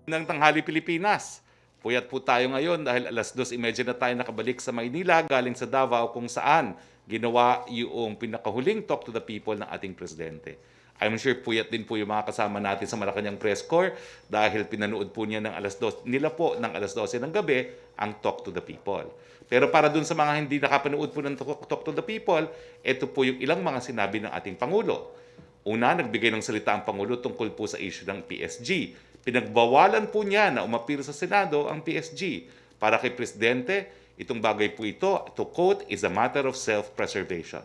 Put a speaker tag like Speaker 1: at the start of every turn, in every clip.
Speaker 1: Ng tanghali Pilipinas. Puyat po tayo ngayon dahil alas 2:30 na tayo nakabalik sa Maynila galing sa Davao kung saan ginawa yung pinakahuling talk to the people ng ating presidente. I'm sure puyat din po yung mga kasama natin sa Malacanang Press Corps dahil pinanood po niya ng nila po ng alas 12 ng gabi ang talk to the people. Pero para dun sa mga hindi nakapanood po ng talk to the people, ito po yung ilang mga sinabi ng ating Pangulo. Una, nagbigay ng salita ang Pangulo tungkol po sa issue ng PSG. Pinagbawalan po niya na umapir sa Senado ang PSG. Para kay Presidente, itong bagay po ito, to quote, is a matter of self-preservation.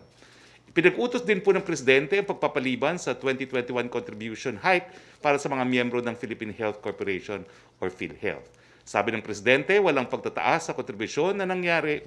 Speaker 1: Pinag-utos din po ng Presidente ang pagpapaliban sa 2021 contribution hike para sa mga miyembro ng Philippine Health Corporation or PhilHealth. Sabi ng Presidente, walang pagtataas sa kontribusyon na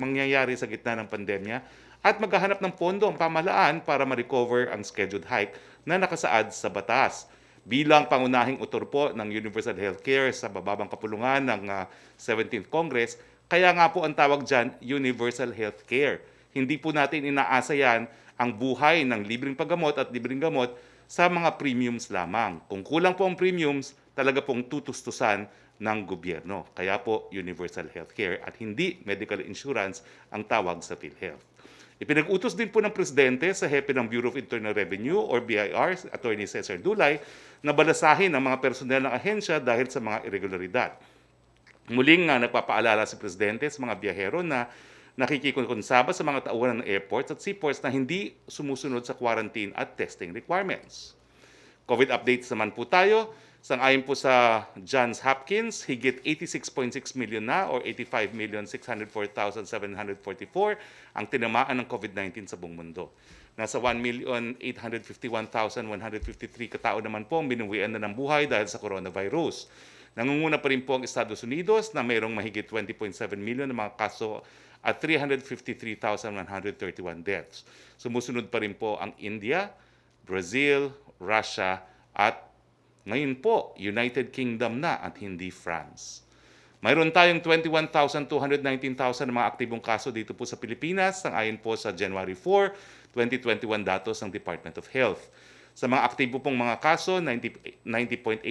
Speaker 1: mangyayari sa gitna ng pandemya at maghahanap ng pondo ang pamahalaan para ma-recover ang scheduled hike na nakasaad sa batas. Bilang pangunahing autor po ng Universal Healthcare sa bababang kapulungan ng 17th Congress, kaya nga po ang tawag dyan, Universal Healthcare. Hindi po natin inaasa yan ang buhay ng libreng paggamot at libreng gamot sa mga premiums lamang. Kung kulang po ang premiums, talaga pong tutustusan ng gobyerno. Kaya po Universal Healthcare at hindi medical insurance ang tawag sa PhilHealth. Ipinag-utos din po ng Presidente sa Hepe ng Bureau of Internal Revenue or BIR, Attorney Cesar Dulay, na balasahin ang mga personel ng ahensya dahil sa mga irregularidad. Muling nagpapaalala si Presidente sa mga biyahero na nakikikonsaba sa mga tauhan ng airports at seaports na hindi sumusunod sa quarantine at testing requirements. COVID updates naman po tayo. Sang-ayon po sa Johns Hopkins, higit 86.6 million na or 85,604,744 ang tinamaan ng COVID-19 sa buong mundo. Nasa 1,851,153 katao naman po ang binuwian na ng buhay dahil sa coronavirus. Nangunguna pa rin po ang Estados Unidos na mayroong mahigit 20.7 million na mga kaso at 353,131 deaths. Sumusunod pa rin po ang India, Brazil, Russia at ngayon po, United Kingdom na at hindi France. Mayroon tayong 21,219,000 na mga aktibong kaso dito po sa Pilipinas, ayon po sa January 4, 2021 datos ng Department of Health. Sa mga aktibo pong mga kaso, 90.8%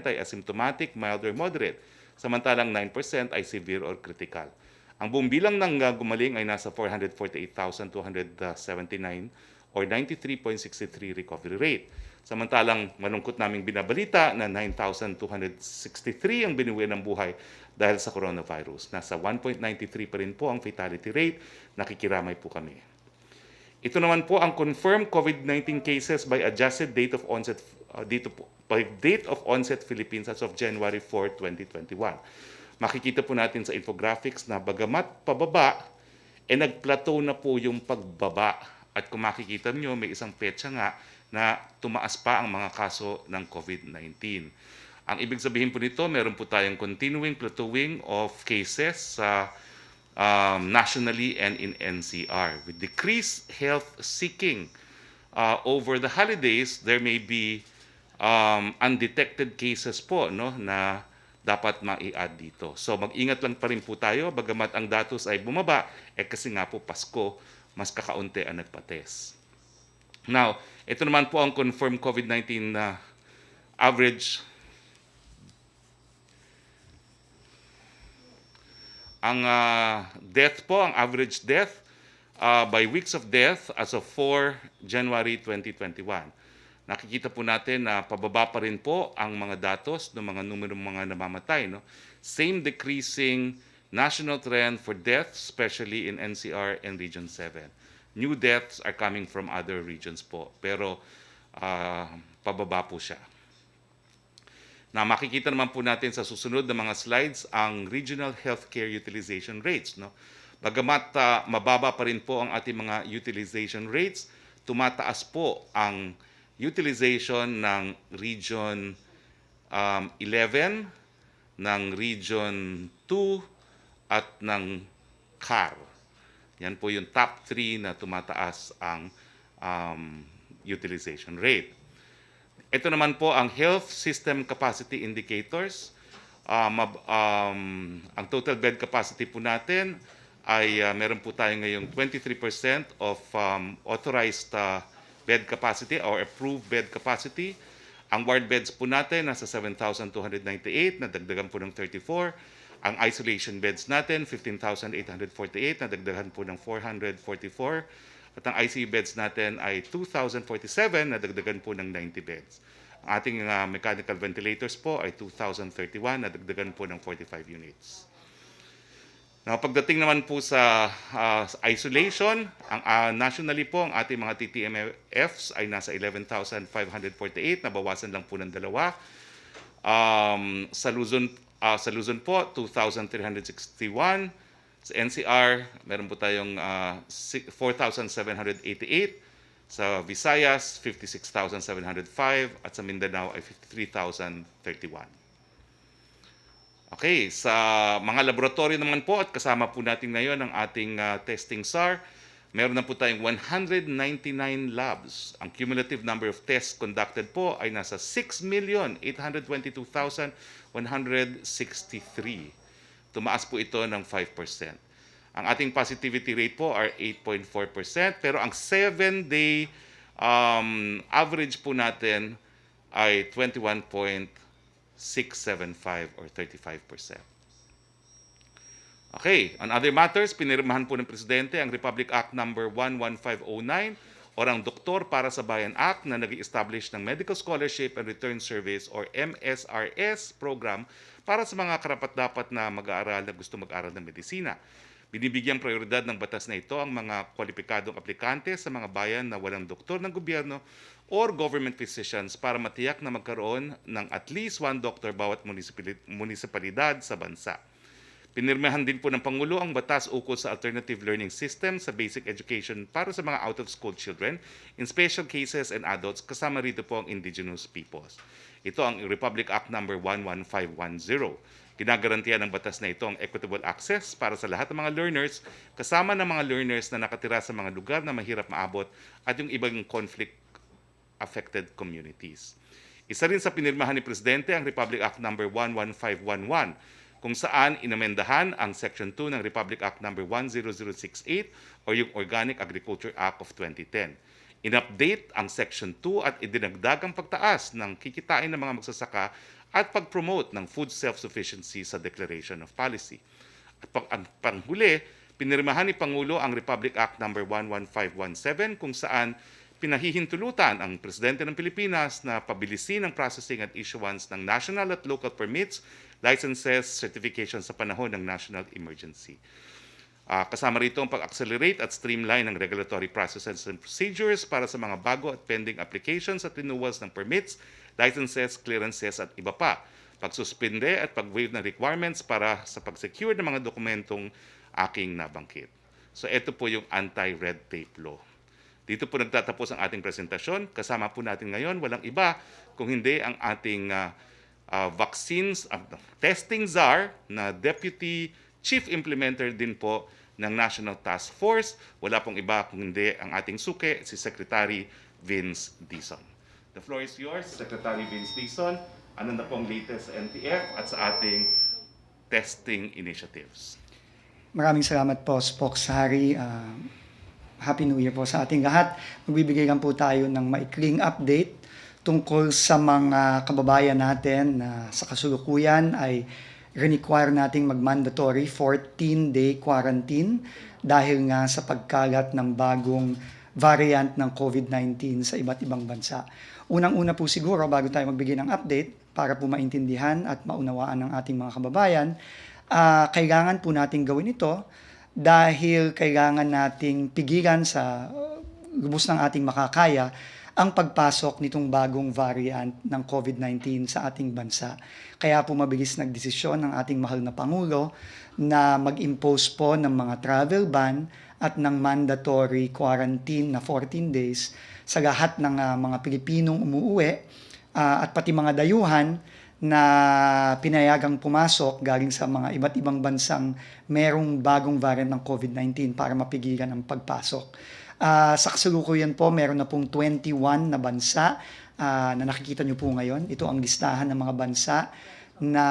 Speaker 1: ay asymptomatic, mild or moderate, samantalang 9% ay severe or critical. Ang buong bilang ng gumaling ay nasa 448,279 or 93.63 recovery rate. Samantalang malungkot naming binabalita na 9,263 ang binuwi ng buhay dahil sa coronavirus. Nasa 1.93 pa rin po ang fatality rate. Nakikiramay po kami. Ito naman po ang confirmed COVID-19 cases by adjusted date of onset Philippines as of January 4, 2021. Makikita po natin sa infographics na bagamat pababa, nag-plateau na po yung pagbaba. At kung makikita nyo, may isang petsa nga na tumaas pa ang mga kaso ng COVID-19. Ang ibig sabihin po nito, meron po tayong continuing plateauing of cases sa nationally and in NCR. With decreased health seeking over the holidays, there may be undetected cases po na dapat ma-i-add dito. So mag-ingat lang pa rin po tayo, bagamat ang datos ay bumaba, kasi nga po Pasko, mas kakaunti ang nagpa-test. Now, ito naman po ang confirmed COVID-19 na average. Ang death po, ang average death by weeks of death as of 4 January 2021. Nakikita po natin na pababa pa rin po ang mga datos ng mga numero ng mga namamatay. Same decreasing national trend for deaths, especially in NCR and Region 7. New deaths are coming from other regions po, pero pababa po siya. Na makikita naman po natin sa susunod na mga slides ang regional healthcare utilization rates. Bagamat mababa pa rin po ang ating mga utilization rates, tumataas po ang utilization ng Region 11, ng Region 2, at ng CAR. Yan po yung top 3 na tumataas ang utilization rate. Ito naman po ang health system capacity indicators. Ang total bed capacity po natin ay meron po tayo ngayong 23% of authorized bed capacity or approved bed capacity Ang ward beds po natin nasa 7,298, nadagdagan po ng 34. Ang isolation beds natin, 15,848, nadagdagan po ng 444. At ang ICU beds natin ay 2,047, nadagdagan po ng 90 beds. Ang ating mechanical ventilators po ay 2,031, nadagdagan po ng 45 units. Now, pagdating naman po sa isolation, nationally po, ang ating mga TTMFs ay nasa 11,548, nabawasan lang po ng 2. Sa Luzon po, 2,361. Sa NCR, meron po tayong 4,788. Sa Visayas, 56,705. At sa Mindanao ay 53,031. Okay, sa mga laboratory naman po at kasama po natin ngayon ang ating testing SAR, meron na po tayong 199 labs. Ang cumulative number of tests conducted po ay nasa 6,822,163. Tumaas po ito ng 5%. Ang ating positivity rate po are 8.4%, pero ang 7-day average po natin ay 21.675 or 35%. Okay, on other matters, pinirmahan po ng Presidente ang Republic Act number 11509 o ang Doktor para sa Bayan Act na nag-establish ng Medical Scholarship and Return Service or MSRS program para sa mga karapat-dapat na mag-aaral na gusto mag-aral ng medisina. Binibigyang prioridad ng batas na ito ang mga kwalipikadong aplikante sa mga bayan na walang doktor ng gobyerno or government physicians para matiyak na magkaroon ng at least 1 doktor bawat munisipalidad sa bansa. Pinirmahan din po ng Pangulo ang batas ukol sa alternative learning system sa basic education para sa mga out-of-school children in special cases and adults, kasama rito po ang indigenous peoples. Ito ang Republic Act number 11510. Ginagarantiya ng batas na ito ang equitable access para sa lahat ng mga learners, kasama ng mga learners na nakatira sa mga lugar na mahirap maabot at yung ibang conflict-affected communities. Isa rin sa pinirmahan ni Presidente ang Republic Act number 11511, kung saan inamendahan ang Section 2 ng Republic Act number 10068 o yung Organic Agriculture Act of 2010. In-update ang Section 2 at idinagdag ang pagtaas ng kikitain ng mga magsasaka at pag-promote ng food self-sufficiency sa Declaration of Policy. At ang panghuli, pinirmahan ni Pangulo ang Republic Act number 11517 kung saan pinahihintulutan ang Presidente ng Pilipinas na pabilisin ang processing at issuance ng national at local permits, licenses, certification sa panahon ng national emergency. Kasama rito ang pag-accelerate at streamline ng regulatory processes and procedures para sa mga bago at pending applications at renewals ng permits, licenses, clearances at iba pa. Pagsuspinde at pag-waive ng requirements para sa pag-secure ng mga dokumentong aking nabanggit. So ito po yung anti-red tape law. Dito po nagtatapos ang ating presentasyon. Kasama po natin ngayon, walang iba kung hindi ang ating vaccines testing czar na Deputy Chief Implementer din po ng National Task Force. Wala pong iba kung hindi ang ating suke, si Secretary Vince Dizon. The floor is yours, Secretary Vince Dizon. Ano na pong latest sa NTF at sa ating testing initiatives?
Speaker 2: Maraming salamat po, Spokesperson. Happy New Year po sa ating lahat. Magbibigay lang po tayo ng maikling update tungkol sa mga kababayan natin na sa kasulukuyan ay require nating mag-mandatory 14-day quarantine dahil nga sa pagkalat ng bagong variant ng COVID-19 sa iba't ibang bansa. Unang-una po siguro, bago tayo magbigay ng update, para po maintindihan at maunawaan ng ating mga kababayan, kailangan po nating gawin ito dahil kailangan nating pigilan sa lubos ng ating makakaya ang pagpasok nitong bagong variant ng COVID-19 sa ating bansa. Kaya po mabilis nagdesisyon ng ating mahal na Pangulo na mag-impose po ng mga travel ban at ng mandatory quarantine na 14 days sa lahat ng mga Pilipinong umuuwi at pati mga dayuhan na pinayagang pumasok galing sa mga iba't ibang bansang merong bagong variant ng COVID-19 para mapigilan ang pagpasok. Sa kasalukuyan po, meron na pong 21 na bansa na nakikita nyo po ngayon. Ito ang listahan ng mga bansa na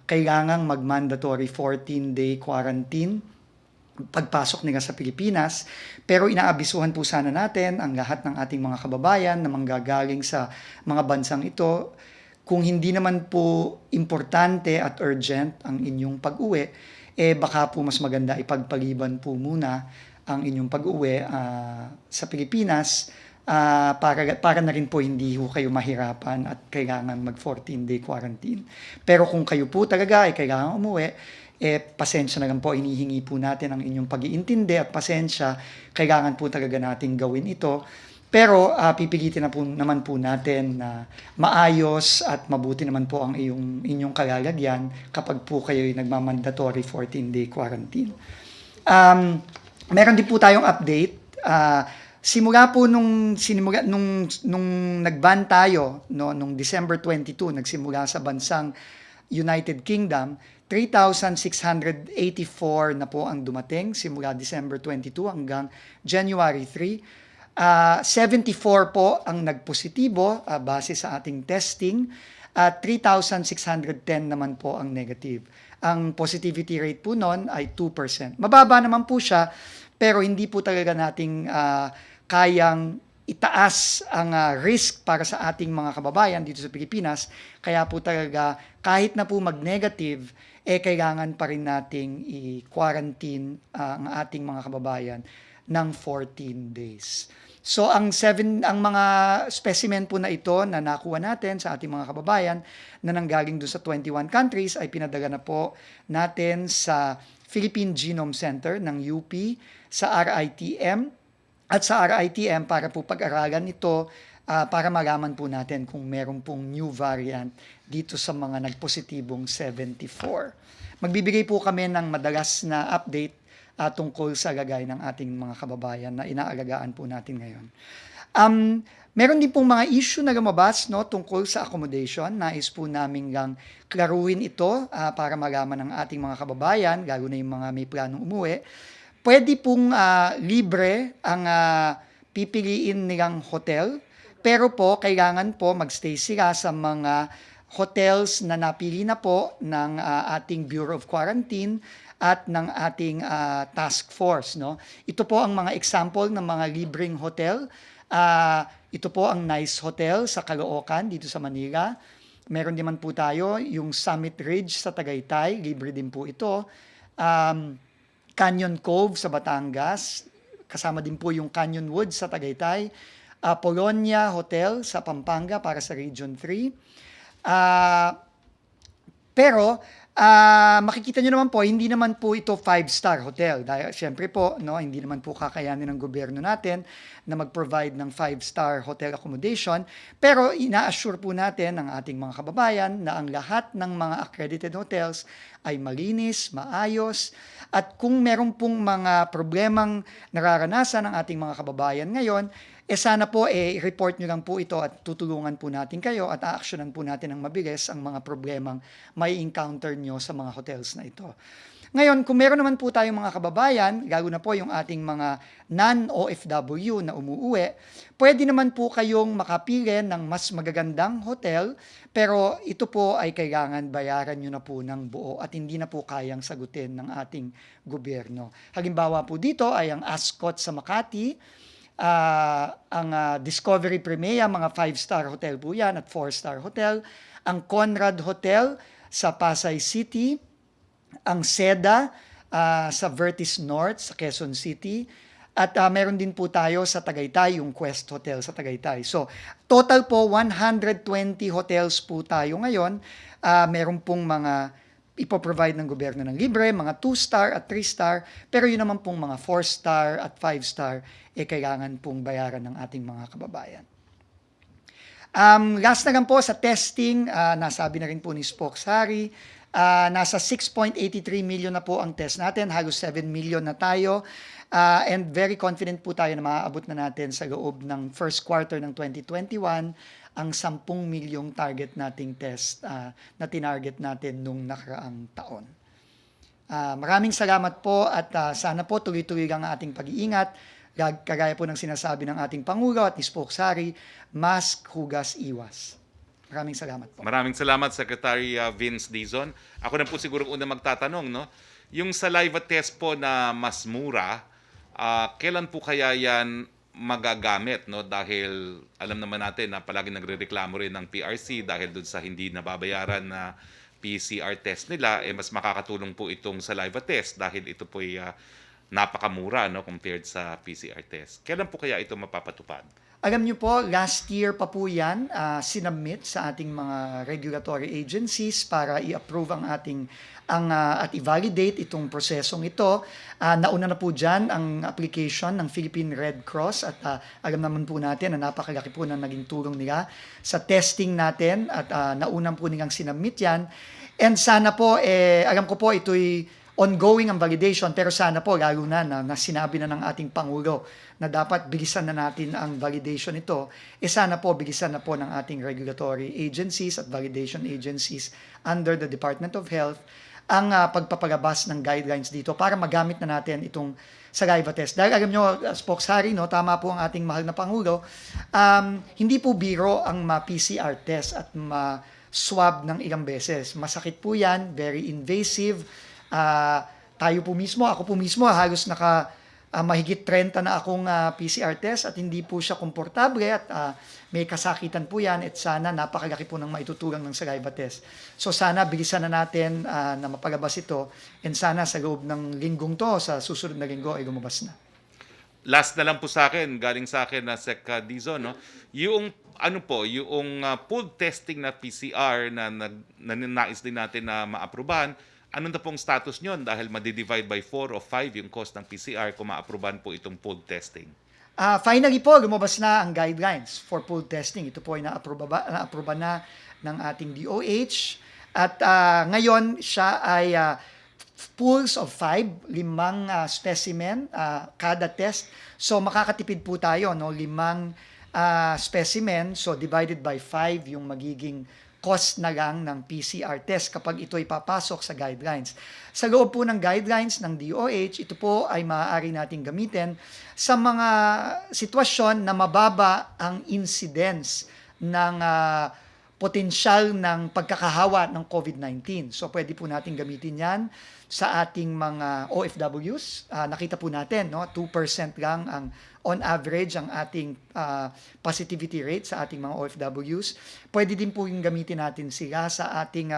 Speaker 2: kailangang mag-mandatory 14-day quarantine pagpasok nila sa Pilipinas. Pero inaabisuhan po sana natin ang lahat ng ating mga kababayan na manggagaling sa mga bansang ito, kung hindi naman po importante at urgent ang inyong pag-uwi, baka po mas maganda ipagpaliban po muna ang inyong pag-uwi sa Pilipinas para na rin po hindi ho kayo mahirapan at kailangan mag 14-day quarantine. Pero kung kayo po talaga ay kailangan umuwi, pasensya na lang po, inihingi po natin ang inyong pag-iintindi at pasensya, kailangan po talaga natin gawin ito. Pero pipilitin naman po natin na maayos at mabuti naman po ang inyong kalalagyan kapag po kayo ay nagmamandatory 14-day quarantine. Meron din po tayong update. Simula po nung nag-ban tayo, no, nung December 22, nagsimula sa bansang United Kingdom, 3,684 na po ang dumating simula December 22 hanggang January 3. 74 po ang nagpositibo base sa ating testing at 3,610 naman po ang negative. Ang positivity rate po noon ay 2%. Mababa naman po siya, pero hindi po talaga nating kayang itaas ang risk para sa ating mga kababayan dito sa Pilipinas. Kaya po talaga kahit na po mag-negative, kailangan pa rin nating i-quarantine ang ating mga kababayan ng 14 days. So ang mga specimen po na ito na nakuha natin sa ating mga kababayan na nanggaling doon sa 21 countries ay pinadala na po natin sa Philippine Genome Center ng UP, sa RITM, at sa RITM para po pag-aralan ito para malaman po natin kung meron pong new variant dito sa mga nagpositibong 74. Magbibigay po kami ng madalas na update tungkol sa lagay ng ating mga kababayan na inaalagaan po natin ngayon. Meron din pong mga issue na lumabas, no, tungkol sa accommodation. Nais po namin lang klaruhin ito para malaman ng ating mga kababayan, lalo na yung mga may planong umuwi. Pwede pong libre ang pipiliin nilang hotel, pero po kailangan po magstay sila sa mga hotels na napili na po ng ating Bureau of Quarantine at ng ating task force, no? Ito po ang mga example ng mga libreng hotel. Ito po ang Nice Hotel sa Caloocan dito sa Manila. Meron din man po tayo yung Summit Ridge sa Tagaytay, libre din po ito. Canyon Cove sa Batangas, kasama din po yung Canyon Woods sa Tagaytay. Polonia Hotel sa Pampanga para sa Region 3. Pero makikita nyo naman po, hindi naman po ito 5-star hotel. Dahil syempre po, no, hindi naman po kakayanin ng gobyerno natin na mag-provide ng 5-star hotel accommodation. Pero ina-assure po natin ang ating mga kababayan na ang lahat ng mga accredited hotels ay malinis, maayos. At kung meron pong mga problemang nararanasan ng ating mga kababayan ngayon, sana po report nyo lang po ito at tutulungan po natin kayo at a-actionan po natin ng mabilis ang mga problemang may encounter nyo sa mga hotels na ito. Ngayon, kung meron naman po tayong mga kababayan, lalo na po yung ating mga non-OFW na umuuwi, pwede naman po kayong makapili ng mas magagandang hotel, pero ito po ay kailangan bayaran nyo na po ng buo at hindi na po kayang sagutin ng ating gobyerno. Halimbawa po dito ay ang Ascot sa Makati, ang Discovery Primea, mga 5-star hotel po yan at 4-star hotel. Ang Conrad Hotel sa Pasay City. Ang Seda sa Vertis North sa Quezon City. At meron din po tayo sa Tagaytay, yung Quest Hotel sa Tagaytay. So, total po 120 hotels po tayo ngayon. Meron pong mga ipoprovide ng gobyerno ng libre, mga 2-star at 3-star, pero yun naman pong mga 4-star at 5-star, kailangan pong bayaran ng ating mga kababayan. Last na lang po sa testing, nasabi na rin po ni Spokesperson, nasa 6.83 million na po ang test natin, halos 7 million na tayo, and very confident po tayo na maaabot na natin sa loob ng first quarter ng 2021, ang 10 milyong target nating test na tinarget natin nung nakaraang taon. Maraming salamat po at sana po tuloy-tuloy lang ang ating pag-iingat. Kagaya po ng sinasabi ng ating Pangulo at ni Spokesperson, mask, hugas, iwas. Maraming salamat po.
Speaker 1: Maraming salamat, Secretary Vince Dizon. Ako na po siguro una magtatanong, no? Yung saliva test po na mas mura, kailan po kaya yan magagamit, no? Dahil alam naman natin na palagi nagrereklamo rin ng PRC dahil doon sa hindi nababayaran na PCR test nila, mas makakatulong po itong saliva test dahil ito po ay napakamura, no, compared sa PCR test. Kailan po kaya ito mapapatupad?
Speaker 2: Alam niyo po, last year pa po yan, sinubmit sa ating mga regulatory agencies para i-approve ang ating at i-validate itong prosesong ito. Nauna na po dyan ang application ng Philippine Red Cross at alam naman po natin na napakalaki po na naging tulong nila sa testing natin at naunang po nilang sinubmit yan. And sana po, alam ko po ito'y ongoing ang validation, pero sana po lalo na sinabi na ng ating Pangulo na dapat bilisan na natin ang validation ito, sana po bilisan na po ng ating regulatory agencies at validation agencies under the Department of Health ang pagpapalabas ng guidelines dito para magamit na natin itong saliva test. Dahil alam nyo, Spokesperson, no, tama po ang ating mahal na Pangulo, hindi po biro ang ma-PCR test at ma-swab ng ilang beses. Masakit po yan, very invasive. Tayo po mismo, ako po mismo, halos mahigit 30 na akong PCR test at hindi po siya komportable at may kasakitan po yan at sana napakalaki po ng maitutulang ng saliva test. So sana bilisan na natin na mapalabas ito and sana sa loob ng linggong to, sa susunod na linggo ay lumabas na.
Speaker 1: Last na lang po sa akin, galing sa akin na Sec Dizon, no? Yung pooled testing na PCR na nais din natin na maaprubahan, ano na pong status nyon dahil madidivide by 4 o 5 yung cost ng PCR kung maaprubahan po itong pooled testing?
Speaker 2: Finally po, lumabas na ang guidelines for pooled testing. Ito po ay na-aproba na ng ating DOH. At ngayon, siya ay pools of 5, 5 specimen kada test. So makakatipid po tayo, no? 5 specimen, so divided by 5 yung magiging cost na lang ng PCR test kapag ito ay papasok sa guidelines. Sa loob po ng guidelines ng DOH, ito po ay maaari nating gamitin sa mga sitwasyon na mababa ang incidence ng potensyal ng pagkakahawa ng COVID-19. So pwede po natin gamitin yan sa ating mga OFWs. Nakita po natin, no, 2% lang ang on average ang ating positivity rate sa ating mga OFWs. Pwede din po yung gamitin natin sila sa ating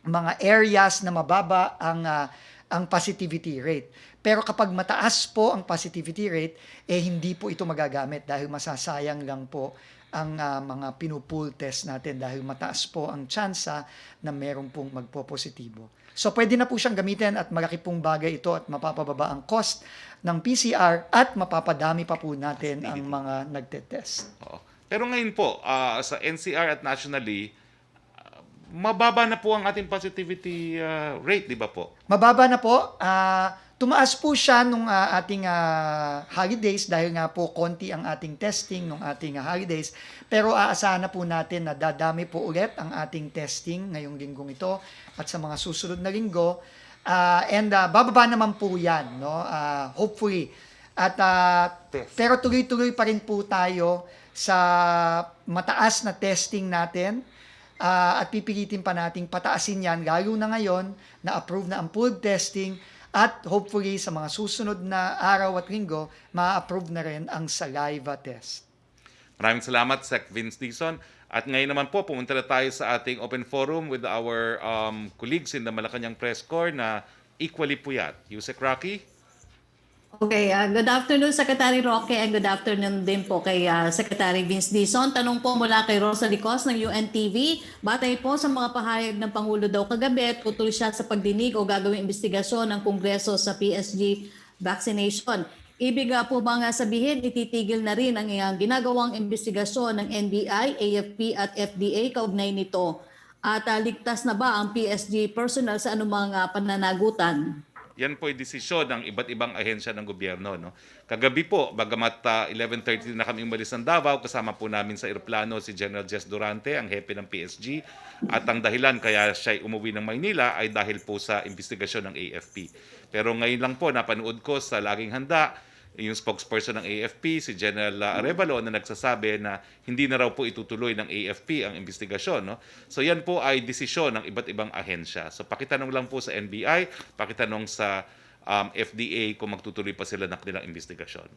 Speaker 2: mga areas na mababa ang positivity rate. Pero kapag mataas po ang positivity rate, hindi po ito magagamit dahil masasayang lang po ang mga pinupool test natin dahil mataas po ang tsansa na meron pong magpo-positibo. So pwede na po siyang gamitin at malaki pong bagay ito at mapapababa ang cost ng PCR at mapapadami pa po natin ang mga nagtetest.
Speaker 1: Pero ngayon po, sa NCR at nationally, mababa na po ang ating positivity rate, di ba po?
Speaker 2: Mababa na po. Tumaas po siya nung ating holidays dahil nga po konti ang ating testing nung ating holidays. Pero aasahan na po natin na dadami po ulit ang ating testing ngayong linggong ito at sa mga susunod na linggo. And bababa naman po yan, no? Hopefully. At, pero tuloy-tuloy pa rin po tayo sa mataas na testing natin. At pipilitin pa nating pataasin yan, lalo na ngayon na approve na ang pooled testing at hopefully sa mga susunod na araw at linggo, ma-approve na rin ang saliva test.
Speaker 1: Maraming salamat, Sec Vince Dizon. At ngayon naman po, pumunta na tayo sa ating open forum with our colleagues in the Malacanang Press Corps na equally puyat. Yusek Roque?
Speaker 3: Okay, good afternoon Secretary Roque and good afternoon din po kay Secretary Vince Dizon. Tanong po mula kay Rosalie Cos ng UNTV. Batay po sa mga pahayag ng Pangulo daw kagabi, tutul siya sa pagdinig o gagawing investigasyon ng Kongreso sa PSG vaccination. Ibig po ba nga sabihin, ititigil na rin ang ginagawang investigasyon ng NBI, AFP at FDA kaugnay nito? At ligtas na ba ang PSG personnel sa anumang pananagutan?
Speaker 1: Yan po ay desisyon ng iba't ibang ahensya ng gobyerno, no? Kagabi po, bagamat 11:30 na kami umalis ng Davao, kasama po namin sa eroplano si General Jess Durante, ang hepe ng PSG. At ang dahilan kaya siya umuwi ng Maynila ay dahil po sa investigasyon ng AFP. Pero ngayon lang po, napanood ko sa Laging Handa yung spokesperson ng AFP, si General Arevalo, na nagsasabi na hindi na raw po itutuloy ng AFP ang investigasyon. No? So yan po ay desisyon ng iba't ibang ahensya. So pakitanong lang po sa NBI, pakitanong sa FDA kung magtutuloy pa sila ng kanilang investigasyon.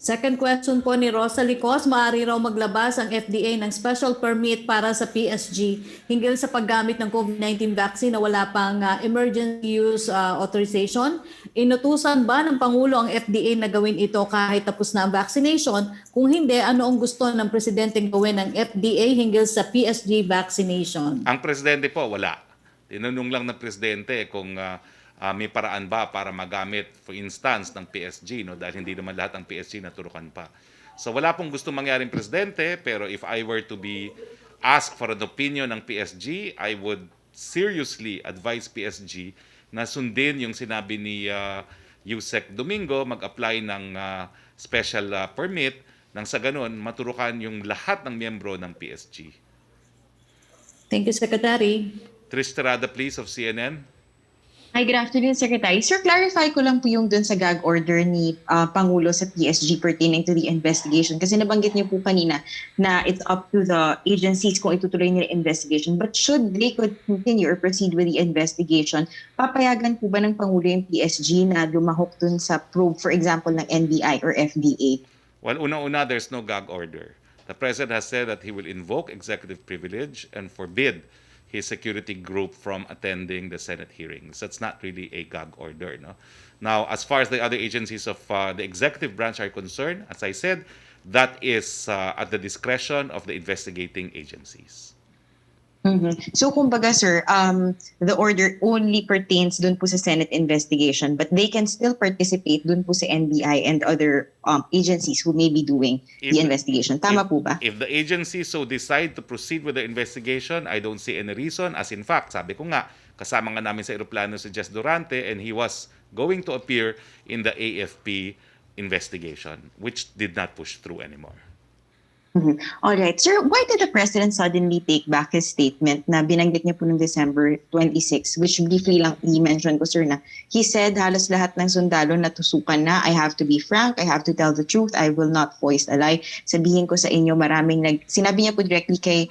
Speaker 3: Second question po ni Rosa Licos, maaari raw maglabas ang FDA ng special permit para sa PSG hinggil sa paggamit ng COVID-19 vaccine na wala pang emergency use authorization. Inutusan ba ng Pangulo ang FDA na gawin ito kahit tapos na ang vaccination? Kung hindi, ano ang gusto ng Presidente gawin ng FDA hinggil sa PSG vaccination?
Speaker 1: Ang Presidente po, wala. Tinanong lang ng Presidente kung may paraan ba para magamit, for instance, ng PSG, no? Dahil hindi naman lahat ng PSG naturukan pa. So wala pong gusto mangyaring Presidente, pero if I were to be asked for an opinion ng PSG, I would seriously advise PSG na sundin yung sinabi ni Yusek Domingo, mag-apply ng special permit nang sa ganun maturukan yung lahat ng miyembro ng PSG.
Speaker 3: Thank you, Secretary.
Speaker 1: Trish Terada, please, of CNN.
Speaker 4: Hi, good afternoon, Secretary. Sir, clarify ko lang po yung dun sa gag order ni Pangulo sa PSG pertaining to the investigation. Kasi nabanggit niyo po kanina na it's up to the agencies kung itutuloy nila investigation. But should they continue or proceed with the investigation, papayagan po ba ng Pangulo yung PSG na lumahok dun sa probe, for example, ng NBI or FDA?
Speaker 1: Well, una-una, there's no gag order. The President has said that he will invoke executive privilege and forbid his security group from attending the Senate hearings. That's not really a gag order. No? Now, as far as the other agencies of the executive branch are concerned, as I said, that is at the discretion of the investigating agencies.
Speaker 4: Mm-hmm. So kumbaga sir, the order only pertains dun po sa Senate investigation, but they can still participate dun po sa NBI and other agencies who may be doing the investigation. Tama po ba?
Speaker 1: If the agencies so decide to proceed with the investigation, I don't see any reason. As in fact, sabi ko nga, kasama nga namin sa eroplano si Jess Durante and he was going to appear in the AFP investigation, which did not push through anymore.
Speaker 4: Mm-hmm. All right. Sir, why did the President suddenly take back his statement na binanggit niya po noong December 26, which briefly lang i-mention ko, sir, na he said halos lahat ng sundalo natusukan na, I have to be frank, I have to tell the truth, I will not foist a lie. Sabihin ko sa inyo, sinabi niya po directly kay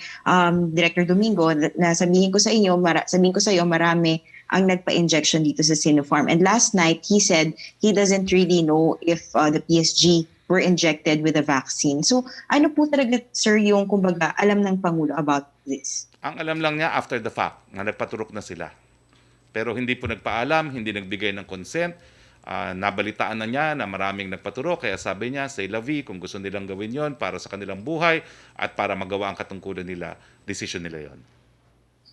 Speaker 4: Director Domingo na sabihin ko sa iyo, marami ang nagpa-injection dito sa Sinopharm. And last night, he said he doesn't really know if the PSG were injected with a vaccine. So ano po talaga, sir, yung kumbaga alam ng Pangulo about this?
Speaker 1: Ang alam lang niya after the fact, na nagpaturok na sila. Pero hindi po nagpaalam, hindi nagbigay ng consent. Nabalitaan na niya na maraming nagpaturok, kaya sabi niya, say la vie, kung gusto nilang gawin yon para sa kanilang buhay at para magawa ang katungkulan nila, decision nila yon.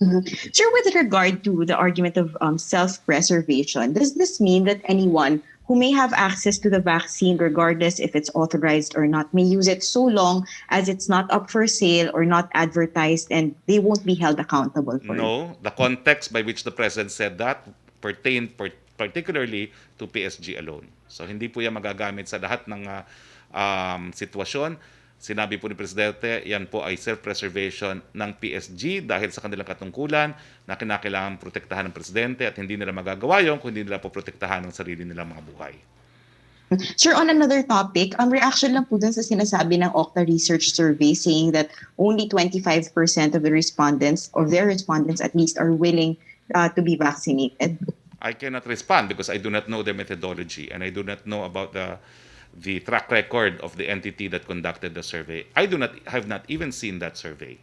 Speaker 4: Mm-hmm. Sir, with regard to the argument of self-preservation, does this mean that anyone who may have access to the vaccine, regardless if it's authorized or not, may use it so long as it's not up for sale or not advertised and they won't be held accountable for it?
Speaker 1: No, the context by which the President said that pertained particularly to PSG alone. So hindi po yan magagamit sa lahat ng sitwasyon. Sinabi po ni Presidente, yan po ay self-preservation ng PSG dahil sa kanilang katungkulan na kinakailangan protektahan ng Presidente at hindi nila magagawa yun kung hindi nila po protektahan ang sarili nilang mga buhay.
Speaker 4: Sir, on another topic, reaction lang po dun sa sinasabi ng Okta Research Survey saying that only 25% of the respondents, or their respondents at least, are willing to be vaccinated.
Speaker 1: I cannot respond because I do not know the methodology and I do not know about the track record of the entity that conducted the survey. I have not even seen that survey.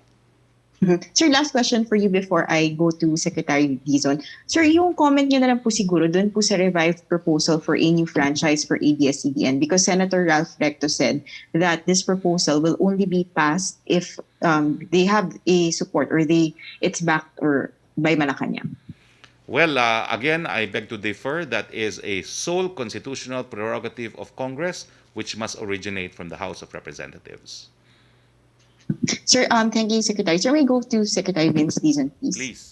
Speaker 4: Mm-hmm. Sir, last question for you before I go to Secretary Dizon. Sir, yung comment niyo na lang po siguro doon po sa revived proposal for a new franchise for ABS-CBN, because Senator Ralph Recto said that this proposal will only be passed if they have a support or it's backed or by Malacanang.
Speaker 1: Well, again, I beg to differ. That is a sole constitutional prerogative of Congress, which must originate from the House of Representatives.
Speaker 4: Sir, thank you, Secretary. Sir, we go to Secretary Vince Dizon, please.
Speaker 1: Please.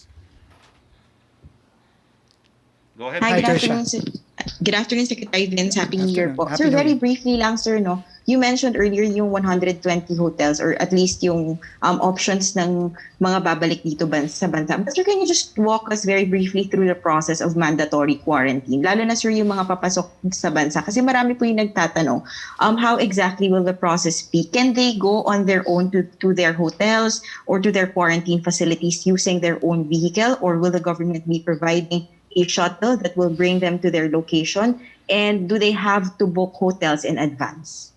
Speaker 1: Go ahead.
Speaker 4: Hi,
Speaker 2: Hi,
Speaker 4: good
Speaker 2: Tricia.
Speaker 4: afternoon, Good afternoon, Secretary Vince. Happy New Year po.
Speaker 2: Happy
Speaker 4: Sir,
Speaker 2: New
Speaker 4: very
Speaker 2: Year.
Speaker 4: briefly lang, sir, no? you mentioned earlier yung 120 hotels or at least yung options ng mga babalik dito sa bansa. But sir, can you just walk us very briefly through the process of mandatory quarantine? Lalo na sir yung mga papasok sa bansa. Kasi marami po yung nagtatanong, how exactly will the process be? Can they go on their own to their hotels or to their quarantine facilities using their own vehicle, or will the government be providing a shuttle that will bring them to their location? And do they have to book hotels in advance?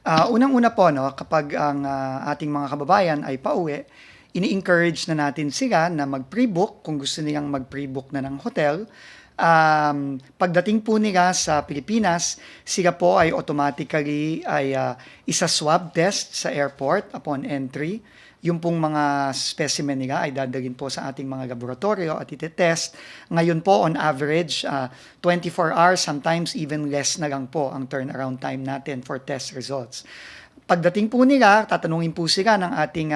Speaker 2: Unang-una po, no, kapag ang ating mga kababayan ay pauwi, ini-encourage na natin sila na mag-pre-book kung gusto nilang mag-pre-book na ng hotel. Pagdating po nila sa Pilipinas, sila po ay automatically ay isa-swab test sa airport upon entry. Yung pong mga specimen nila ay dadalhin po sa ating mga laboratorio at itetest. Ngayon po, on average, 24 hours, sometimes even less na lang po ang turnaround time natin for test results. Pagdating po nila, tatanungin po sila ng ating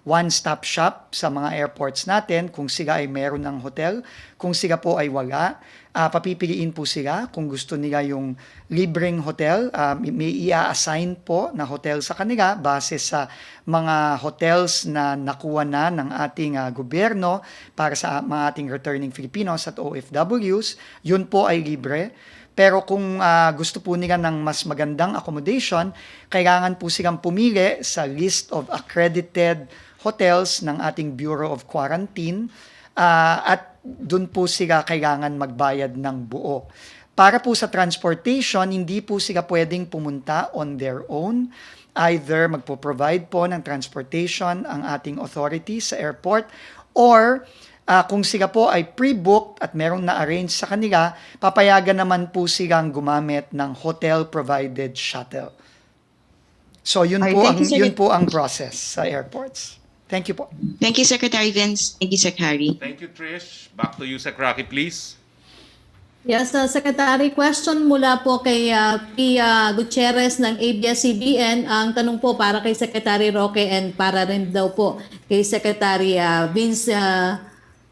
Speaker 2: one-stop shop sa mga airports natin kung sila ay meron ng hotel. Kung sila po ay wala, papipiliin po sila kung gusto nila yung libreng hotel. May i-assign po na hotel sa kanila base sa mga hotels na nakuha na ng ating gobyerno para sa mga ating returning Filipinos at OFWs. Yun po ay libre. Pero kung gusto po nila ng mas magandang accommodation, kailangan po silang pumili sa list of accredited hotels ng ating Bureau of Quarantine at doon po sila kailangan magbayad ng buo. Para po sa transportation, hindi po sila pwedeng pumunta on their own. Either magpo-provide po ng transportation ang ating authorities sa airport, or kung sila po ay pre-booked at merong na-arrange sa kanila, papayagan naman po silang gumamit ng hotel-provided shuttle. So yun po ang process sa airports. Thank you po.
Speaker 4: Thank you, Secretary Vince. Thank you, Secretary.
Speaker 1: Thank you, Trish. Back to you, Sec. Roque, please.
Speaker 3: Yes, Secretary, question mula po kay P. Gutierrez ng ABS-CBN. Ang tanong po para kay Secretary Roque and para rin daw po kay Secretary Vince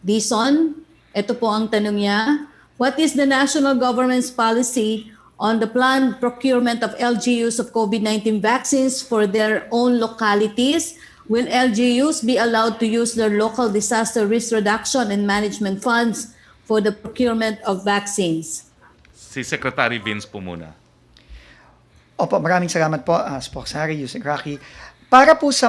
Speaker 3: Dizon. Ito po ang tanong niya. What is the national government's policy on the planned procurement of LGUs of COVID-19 vaccines for their own localities? Will LGUs be allowed to use their local disaster risk reduction and management funds for the procurement of vaccines?
Speaker 1: Si Secretary Vince po muna.
Speaker 2: Opo, maraming salamat po, Spokesperson, Yusek Roque. Para po sa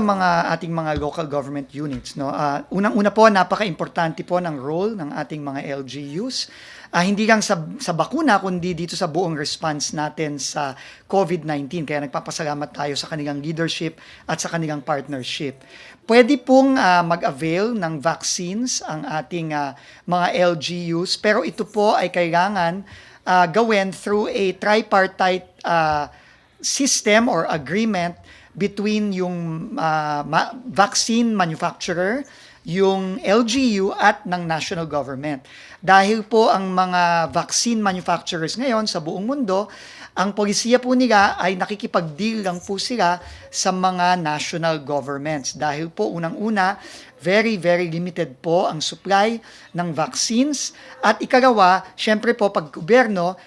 Speaker 2: ating mga local government units, no, unang-una po, napaka-importante po ng role ng ating mga LGUs. Hindi lang sa bakuna, kundi dito sa buong response natin sa COVID-19. Kaya nagpapasalamat tayo sa kanilang leadership at sa kanilang partnership. Pwede pong mag-avail ng vaccines ang ating mga LGUs, pero ito po ay kailangan gawin through a tripartite system or agreement between yung vaccine manufacturer, yung LGU at ng national government. Dahil po ang mga vaccine manufacturers ngayon sa buong mundo, ang polisiya po nila ay nakikipag-deal lang po sila sa mga national governments. Dahil po unang-una, very, very limited po ang supply ng vaccines. At ikalawa, syempre po pag gobyerno,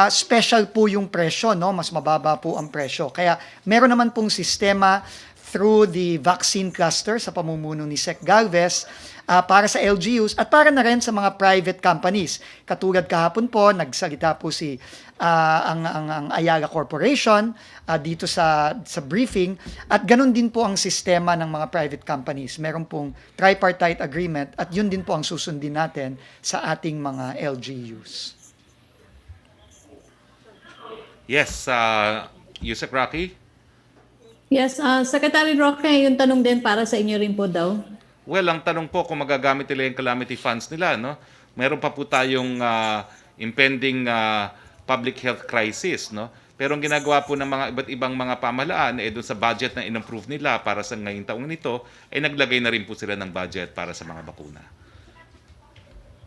Speaker 2: special po yung presyo, no? Mas mababa po ang presyo. Kaya meron naman pong sistema through the vaccine cluster sa pamumuno ni Sec. Galvez para sa LGUs at para na rin sa mga private companies. Katulad kahapon po, nagsalita po si ang Ayala Corporation dito sa briefing at ganun din po ang sistema ng mga private companies. Meron pong tripartite agreement at yun din po ang susundin natin sa ating mga LGUs.
Speaker 1: Yes, Yusek Roque?
Speaker 3: Yes, Secretary Roque, yung tanong din para sa inyo rin po daw.
Speaker 1: Well, ang tanong po kung magagamit nila yung calamity funds nila, no? Meron pa po tayong impending public health crisis, no? Pero ang ginagawa po ng mga iba't ibang mga pamahalaan doon sa budget na in-approve nila para sa ngayong taong nito, ay naglagay na rin po sila ng budget para sa mga bakuna.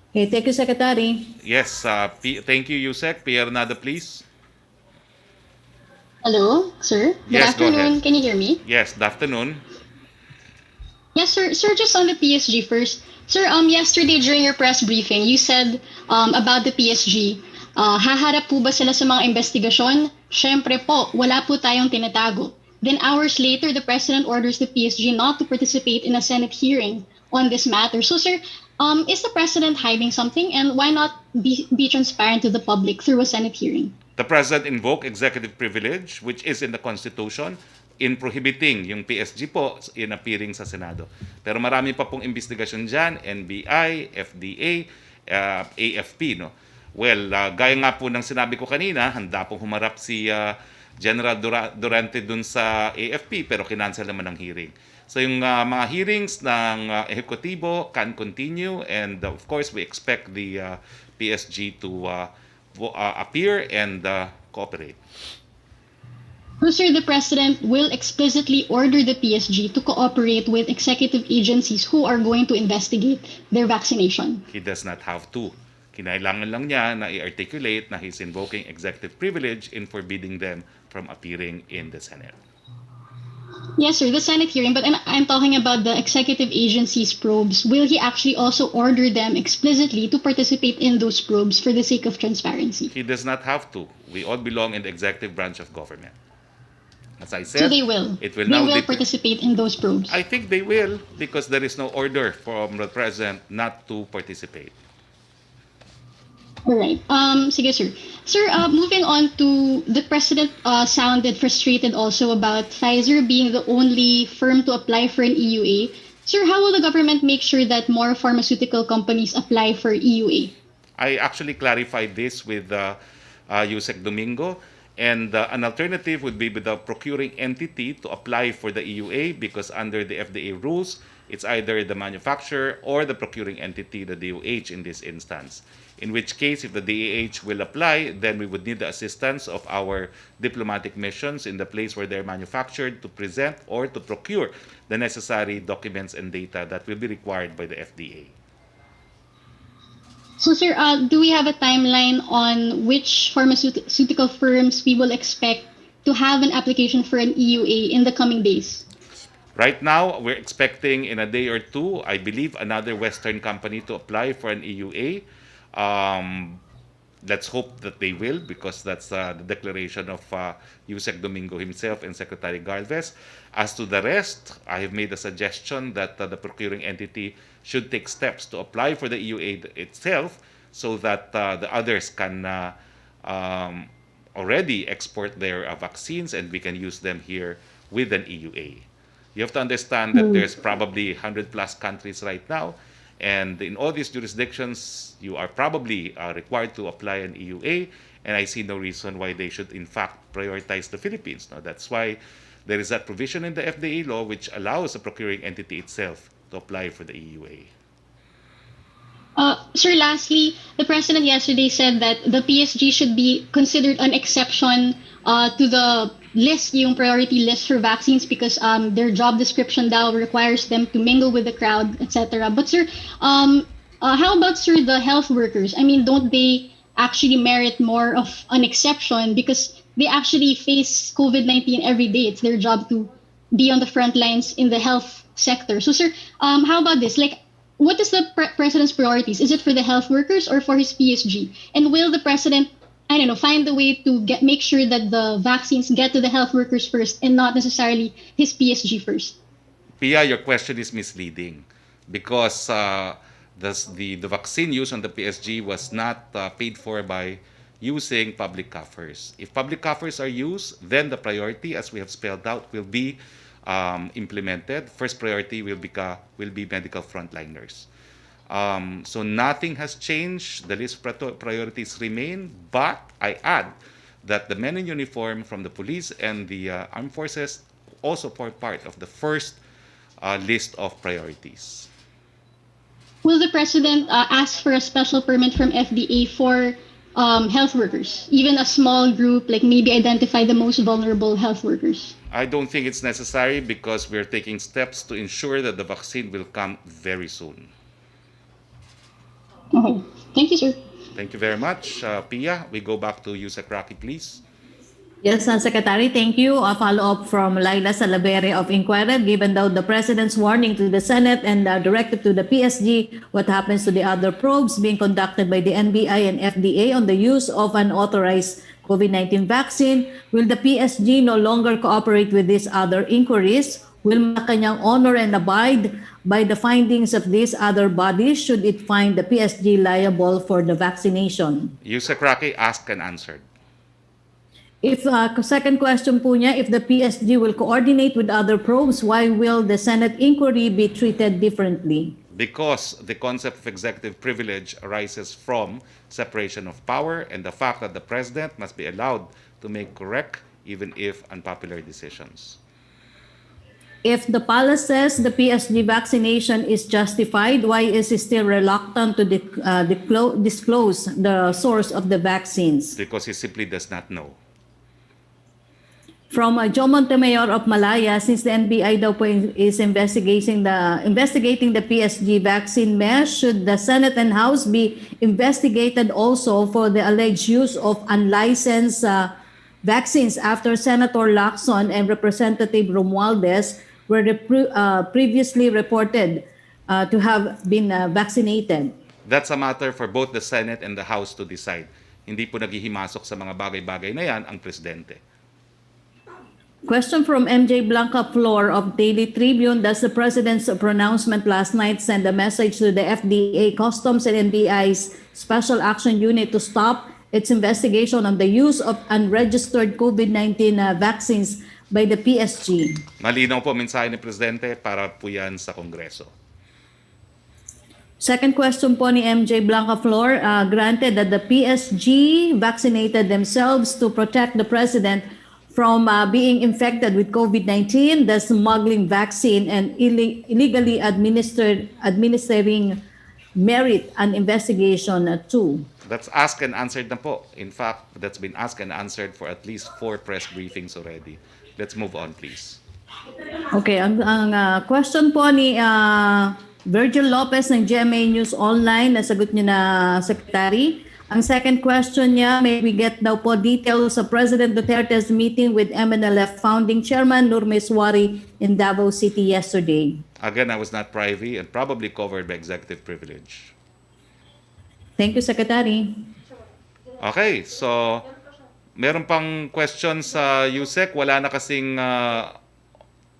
Speaker 3: Okay, thank you, Secretary.
Speaker 1: Yes, thank you, Yusek. Pierre Nada, please.
Speaker 5: Hello, sir. Good
Speaker 1: Yes, go
Speaker 5: afternoon.
Speaker 1: ahead.
Speaker 5: Can you hear me?
Speaker 1: Yes, good afternoon.
Speaker 5: Yes, sir. Sir, just on the PSG first. Sir, yesterday during your press briefing, you said about the PSG, Haharap po ba sila sa mga investigasyon? Syempre po, wala po tayong tinatago. Then hours later, the President orders the PSG not to participate in a Senate hearing on this matter. So sir, is the President hiding something, and why not be transparent to the public through a Senate hearing?
Speaker 1: The President invoked executive privilege, which is in the Constitution, in prohibiting yung PSG po in appearing sa Senado. Pero marami pa pong investigasyon dyan, NBI, FDA, AFP, no? Well, gaya nga po ng sinabi ko kanina, handa pong humarap si General Durante dun sa AFP, pero kinancel naman ang hearing. So yung mga hearings ng ehekutibo can continue, and of course we expect the PSG to appear and cooperate.
Speaker 5: So, sir, the President will explicitly order the PSG to cooperate with executive agencies who are going to investigate their vaccination.
Speaker 1: He does not have to. Kinailangan lang niya na i-articulate na he's invoking executive privilege in forbidding them from appearing in the Senate.
Speaker 5: Yes, sir, the Senate hearing, but I'm talking about the executive agencies' probes. Will he actually also order them explicitly to participate in those probes for the sake of transparency?
Speaker 1: He does not have to. We all belong in the executive branch of government. As I said,
Speaker 5: So they will.
Speaker 1: it will
Speaker 5: They
Speaker 1: now
Speaker 5: will
Speaker 1: depend.
Speaker 5: participate in those probes.
Speaker 1: I think they will, because there is no order from the President not to participate.
Speaker 5: All right. Sige, sir. Sir, moving on to the President sounded frustrated also about Pfizer being the only firm to apply for an EUA. Sir, how will the government make sure that more pharmaceutical companies apply for EUA?
Speaker 1: I actually clarified this with Yusek Domingo, and an alternative would be with the procuring entity to apply for the EUA, because under the FDA rules, it's either the manufacturer or the procuring entity, the DOH in this instance. In which case, if the DOH will apply, then we would need the assistance of our diplomatic missions in the place where they're manufactured to present or to procure the necessary documents and data that will be required by the FDA.
Speaker 5: So, sir, do we have a timeline on which pharmaceutical firms we will expect to have an application for an EUA in the coming days?
Speaker 1: Right now, we're expecting in a day or two, I believe, another Western company to apply for an EUA. Let's hope that they will, because that's the declaration of Yusek Domingo himself and Secretary Galvez. As to the rest, I have made a suggestion that the procuring entity should take steps to apply for the EUA itself, so that the others can already export their vaccines and we can use them here with an EUA. You have to understand that there's probably 100 plus countries right now, and in all these jurisdictions, you are probably required to apply an EUA, and I see no reason why they should in fact prioritize the Philippines. Now, that's why there is that provision in the FDA law which allows the procuring entity itself to apply for the EUA.
Speaker 5: Sir, lastly, the President yesterday said that the PSG should be considered an exception to the list, yung priority list for vaccines, because their job description daw requires them to mingle with the crowd, etc. But sir, how about, sir, the health workers? I mean, don't they actually merit more of an exception, because they actually face COVID-19 every day? It's their job to be on the front lines in the health sector. So sir, how about this? Like, what is the President's priorities? Is it for the health workers or for his PSG? And will the President, I don't know, find a way to make sure that the vaccines get to the health workers first and not necessarily his PSG first?
Speaker 1: Pia, your question is misleading, because the vaccine used on the PSG was not paid for by using public coffers. If public coffers are used, then the priority, as we have spelled out, will be implemented. First priority will be medical frontliners. So nothing has changed. The list of priorities remain, but I add that the men in uniform from the police and the armed forces also form part of the first list of priorities.
Speaker 5: Will the President ask for a special permit from FDA for health workers, even a small group, like maybe identify the most vulnerable health workers?
Speaker 1: I don't think it's necessary, because we're taking steps to ensure that the vaccine will come very soon.
Speaker 5: Okay. Thank you, sir.
Speaker 1: Thank you very much. Pia, we go back to Yusek Roque, please.
Speaker 3: Yes, Secretary, thank you. A follow-up from Laila Salavere of Inquirer. Given though the President's warning to the Senate and directive to the PSG, what happens to the other probes being conducted by the NBI and FDA on the use of an authorized COVID-19 vaccine? Will the PSG no longer cooperate with these other inquiries? Will Malacanang honor and abide by the findings of these other bodies should it find the PSG liable for the vaccination?
Speaker 1: Yusek Roque asked and answered.
Speaker 3: If second question po niya, if the PSG will coordinate with other probes, why will the Senate inquiry be treated differently?
Speaker 1: Because the concept of executive privilege arises from separation of power and the fact that the president must be allowed to make correct, even if unpopular decisions.
Speaker 3: If the palace says the PSG vaccination is justified, why is he still reluctant to disclose the source of the vaccines?
Speaker 1: Because he simply does not know.
Speaker 3: From Joe Montemayor of Malaya, since the NBI daw po is investigating the PSG vaccine mesh, should the Senate and House be investigated also for the alleged use of unlicensed vaccines after Senator Lacson and Representative Romualdez were previously reported to have been vaccinated?
Speaker 1: That's a matter for both the Senate and the House to decide. Hindi po naghihimasok sa mga bagay-bagay na yan ang presidente.
Speaker 3: Question from MJ Blanca Flor of Daily Tribune. Does the President's pronouncement last night send a message to the FDA, Customs, and NBI's Special Action Unit to stop its investigation on the use of unregistered COVID-19 vaccines by the PSG?
Speaker 1: Malinaw po mensahe ni Presidente para po yan sa Kongreso.
Speaker 3: Second question po ni MJ Blanca Flor. Granted that the PSG vaccinated themselves to protect the President from being infected with COVID-19, the smuggling vaccine and illegally administering merit an investigation too?
Speaker 1: That's asked and answered na po. In fact, that's been asked and answered for at least 4 press briefings already. Let's move on, please.
Speaker 3: Okay, ang question po ni Virgil Lopez ng GMA News Online, nasagot niyo na, Secretary. Ang second question niya, may we get daw po details sa President Duterte's meeting with MNLF founding chairman Nur Meswari in Davao City yesterday?
Speaker 1: Again, I was not privy and probably covered by executive privilege.
Speaker 3: Thank you, Secretary.
Speaker 1: Okay, so meron pang question sa Yusek. Wala na kasing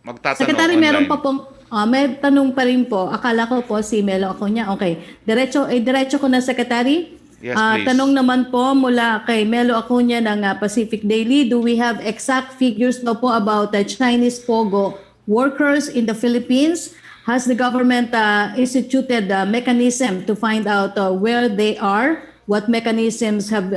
Speaker 1: magtatanong
Speaker 3: Secretary,
Speaker 1: online.
Speaker 3: meron pa pong may tanong pa rin po. Akala ko po si Melo ako niya. Okay. Diretso ko na, Secretary.
Speaker 1: Yes, please.
Speaker 3: Tanong naman po mula kay Melo Acuña ng Pacific Daily. Do we have exact figures na po about the Chinese POGO workers in the Philippines? Has the government instituted a mechanism to find out where they are? What mechanisms have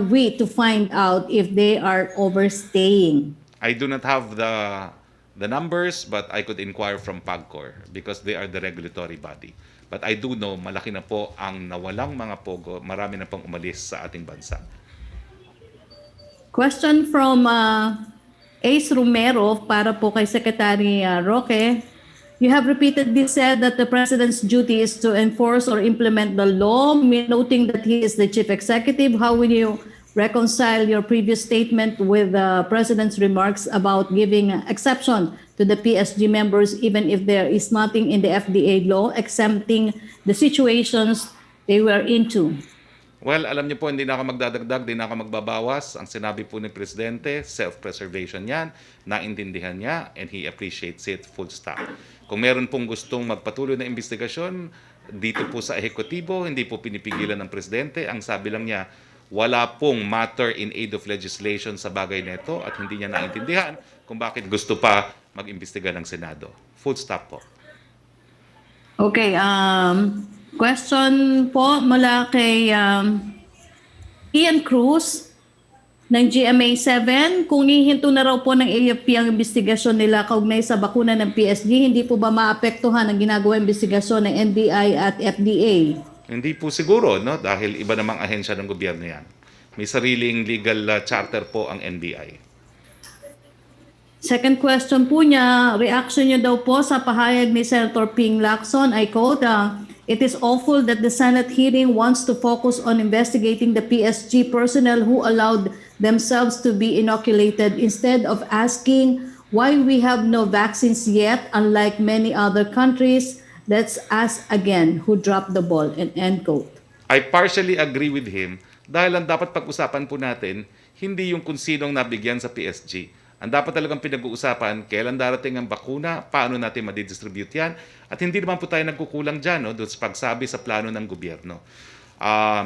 Speaker 3: we to find out if they are overstaying?
Speaker 1: I do not have the numbers, but I could inquire from PAGCOR because they are the regulatory body. But I do know, malaki na po ang nawalang mga POGO. Marami na pong umalis sa ating bansa.
Speaker 3: Question from Ace Romero para po kay Secretary Roque. You have repeatedly said that the President's duty is to enforce or implement the law, noting that he is the Chief Executive. How will you reconcile your previous statement with the President's remarks about giving exception to the PSG members even if there is nothing in the FDA law exempting the situations they were into?
Speaker 1: Well, alam niyo po, hindi na ako magdadagdag, hindi na ako magbabawas. Ang sinabi po ni Presidente, self-preservation yan, naintindihan niya, and he appreciates it, full stop. Kung meron pong gustong magpatuloy na investigasyon, dito po sa ehekutibo, hindi po pinipigilan ng Presidente. Ang sabi lang niya, wala pong matter in aid of legislation sa bagay nito at hindi niya naintindihan kung bakit gusto pa mag-imbestiga ng Senado. Full stop po.
Speaker 3: Okay, question po mula kay Ian Cruz ng GMA7. Kung hihinto na raw po ng AFP ang investigasyon nila kaugnay sa bakuna ng PSG, hindi po ba maapektuhan ang ginagawa investigasyon ng NBI at FDA?
Speaker 1: Hindi po siguro, no? Dahil iba namang ahensya ng gobyerno yan. May sariling legal charter po ang NBI.
Speaker 3: Second question po niya, reaction niya daw po sa pahayag ni Senator Ping Lacson, I quote, It is awful that the Senate hearing wants to focus on investigating the PSG personnel who allowed themselves to be inoculated instead of asking why we have no vaccines yet, unlike many other countries. Let's ask again who dropped the ball, and end quote.
Speaker 1: I partially agree with him dahil ang dapat pag-usapan po natin, hindi yung kung sinong nabigyan sa PSG. Ang dapat talagang pinag-uusapan, kailan darating ang bakuna, paano natin madidistribute yan, at hindi naman po tayo nagkukulang dyan doon sa pagsabi sa plano ng gobyerno.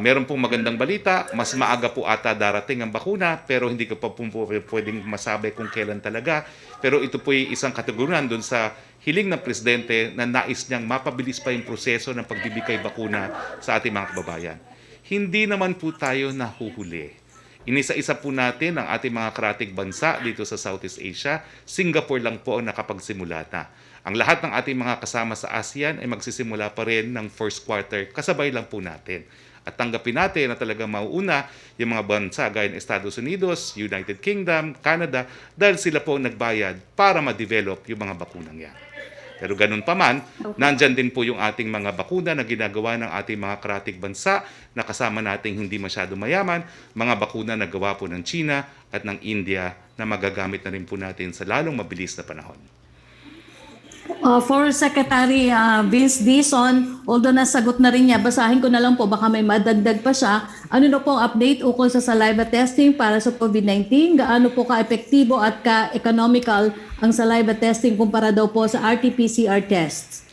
Speaker 1: Meron pong magandang balita, mas maaga po ata darating ang bakuna, pero hindi ko pa po pwedeng masabi kung kailan talaga. Pero ito po ay isang kategoryaan doon sa hiling ng presidente na nais niyang mapabilis pa yung proseso ng pagbibigay bakuna sa ating mga kababayan. Hindi naman po tayo nahuhuli. Inisa-isa po natin ang ating mga karatig bansa dito sa Southeast Asia. Singapore lang po ang nakapagsimula na. Ang lahat ng ating mga kasama sa ASEAN ay magsisimula pa rin ng first quarter, kasabay lang po natin. At tanggapin natin na talagang mauuna yung mga bansa gaya ng Estados Unidos, United Kingdom, Canada, dahil sila po ang nagbayad para ma-develop yung mga bakunang yan. Pero ganun pa man, nandyan din po yung ating mga bakuna na ginagawa ng ating mga karatig bansa na kasama nating hindi masyado mayaman, mga bakuna na gawa po ng China at ng India na magagamit na rin po natin sa lalong mabilis na panahon.
Speaker 3: For Secretary Vince Dizon, although nasagot na rin niya, basahin ko na lang po, baka may madagdag pa siya. Ano na po ang update ukol sa saliva testing para sa COVID-19? Gaano po ka-epektibo at ka-economical ang saliva testing kumpara daw po sa RT-PCR tests?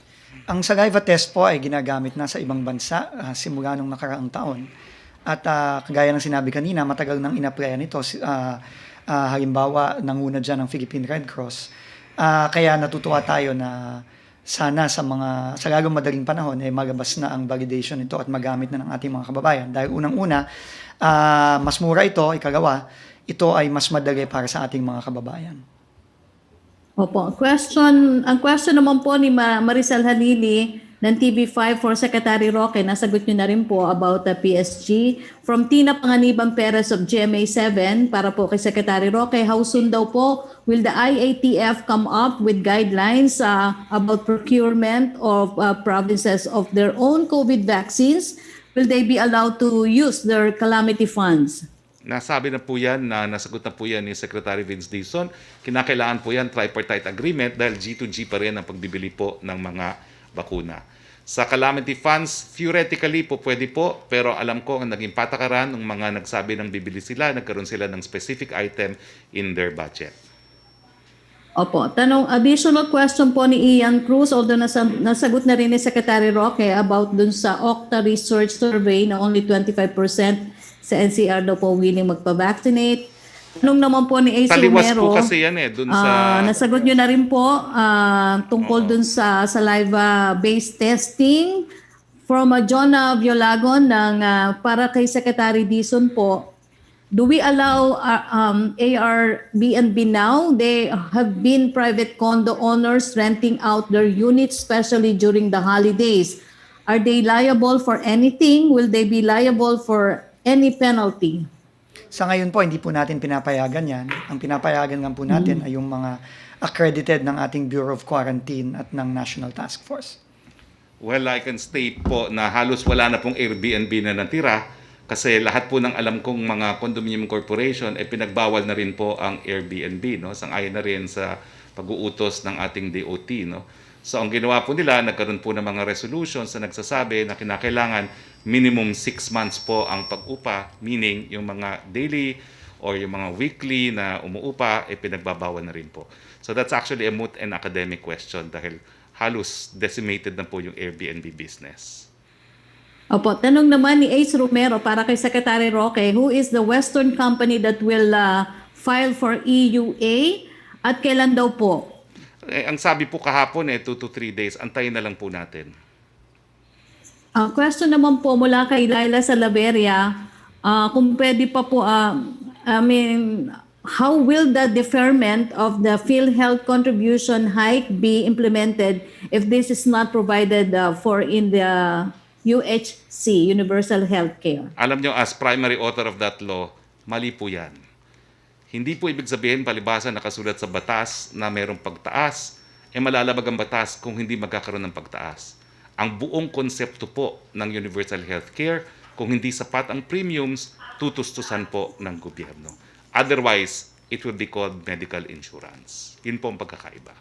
Speaker 2: Ang saliva test po ay ginagamit na sa ibang bansa simula nung nakaraang taon. At kagaya ng sinabi kanina, matagal nang inaplayan ito. Halimbawa, nanguna dyan ang Philippine Red Cross. Kaya natutuwa tayo na sana sa lalong madaling panahon malabas na ang validation nito at magamit na ng ating mga kababayan. Dahil unang-una, mas mura ito, ikalawa, ito ay mas madali para sa ating mga kababayan.
Speaker 3: Opo. Ang question naman po ni Maricel Halili ng TV5 for Secretary Roque, nasagot nyo na rin po about the PSG. From Tina Panganibang Perez of GMA7, para po kay Secretary Roque, how soon daw po will the IATF come up with guidelines about procurement of provinces of their own COVID vaccines? Will they be allowed to use their calamity funds?
Speaker 1: Nasabi na po yan, nasagot na po yan ni Secretary Vince Dizon. Kinakailangan po yan tripartite agreement dahil G2G pa rin ang pagbibili po ng mga bakuna. Sa calamity funds, theoretically po pwede po, pero alam ko ang naging patakaran ng mga nagsabi ng bibili sila, nagkaroon sila ng specific item in their budget.
Speaker 3: Opo. Additional question po ni Ian Cruz, although nasagot na rin ni Secretary Roque about dun sa Octa Research Survey na only 25% sa NCR daw po willing magpa-vaccinate. Tanong naman po ni Ace
Speaker 1: Taliwas
Speaker 3: Romero,
Speaker 1: po kasi yan dun sa...
Speaker 3: nasagot nyo na rin po tungkol dun sa saliva-based testing. From Jonah Violagon para kay Secretary Dizon po, do we allow Airbnb now? They have been private condo owners renting out their units, especially during the holidays. Are they liable for anything? Will they be liable for any penalty?
Speaker 2: Sa ngayon po, hindi po natin pinapayagan yan. Ang pinapayagan nga po natin ay yung mga accredited ng ating Bureau of Quarantine at ng National Task Force.
Speaker 1: Well, I can state po na halos wala na pong Airbnb na natira kasi lahat po ng alam kong mga condominium corporation ay pinagbawal na rin po ang Airbnb, no? Sang-ayon na rin sa pag-uutos ng ating DOT, no? So ang ginawa po nila, nagkaroon po ng mga resolutions na nagsasabi na kinakailangan minimum 6 months po ang pag-upa, meaning yung mga daily or yung mga weekly na umuupa, pinagbabawal na rin po. So that's actually a moot and academic question dahil halos decimated na po yung Airbnb business.
Speaker 3: Opo, tanong naman ni Ace Romero para kay Secretary Roque, who is the Western company that will file for EUA at kailan daw po?
Speaker 1: Ang sabi po kahapon 2 to 3 days, antayin na lang po natin.
Speaker 3: Question naman po mula kay Laila Salaveria, kung pwede pa po, how will the deferment of the PhilHealth contribution hike be implemented if this is not provided for in the UHC, Universal Healthcare?
Speaker 1: Alam nyo, as primary author of that law, mali po yan. Hindi po ibig sabihin palibasa nakasulat sa batas na mayroong pagtaas, malalabag ang batas kung hindi magkakaroon ng pagtaas. ang buong konsepto po ng universal healthcare. Kung hindi sapat ang premiums, tutustusan po ng gobyerno. Otherwise, it will be called medical insurance. Yun po ang pagkakaiba.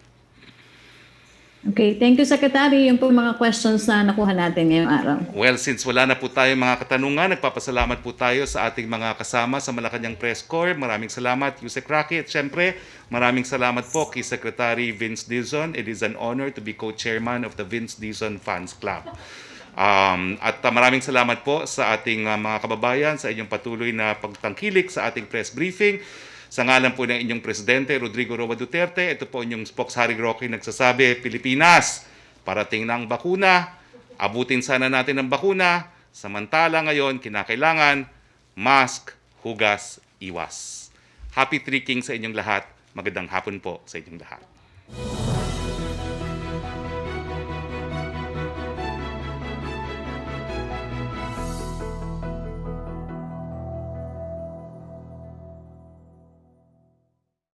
Speaker 3: Okay, thank you, Secretary. Yung po mga questions na nakuha natin ngayong araw.
Speaker 1: Well, since wala na po tayo mga katanungan, nagpapasalamat po tayo sa ating mga kasama sa Malacanang Press Corps. Maraming salamat, Yusek Roque. At syempre, maraming salamat po kay Secretary Vince Dizon. It is an honor to be co-chairman of the Vince Dizon Fans Club. At maraming salamat po sa ating mga kababayan sa inyong patuloy na pagtangkilik sa ating press briefing. Sa ngalan po ng inyong Presidente, Rodrigo Roa Duterte, ito po inyong Spokesperson Roque nagsasabi, Pilipinas, parating na ang bakuna, abutin sana natin ang bakuna, samantala ngayon, kinakailangan, mask, hugas, iwas. Happy Three Kings sa inyong lahat. Magandang hapon po sa inyong lahat.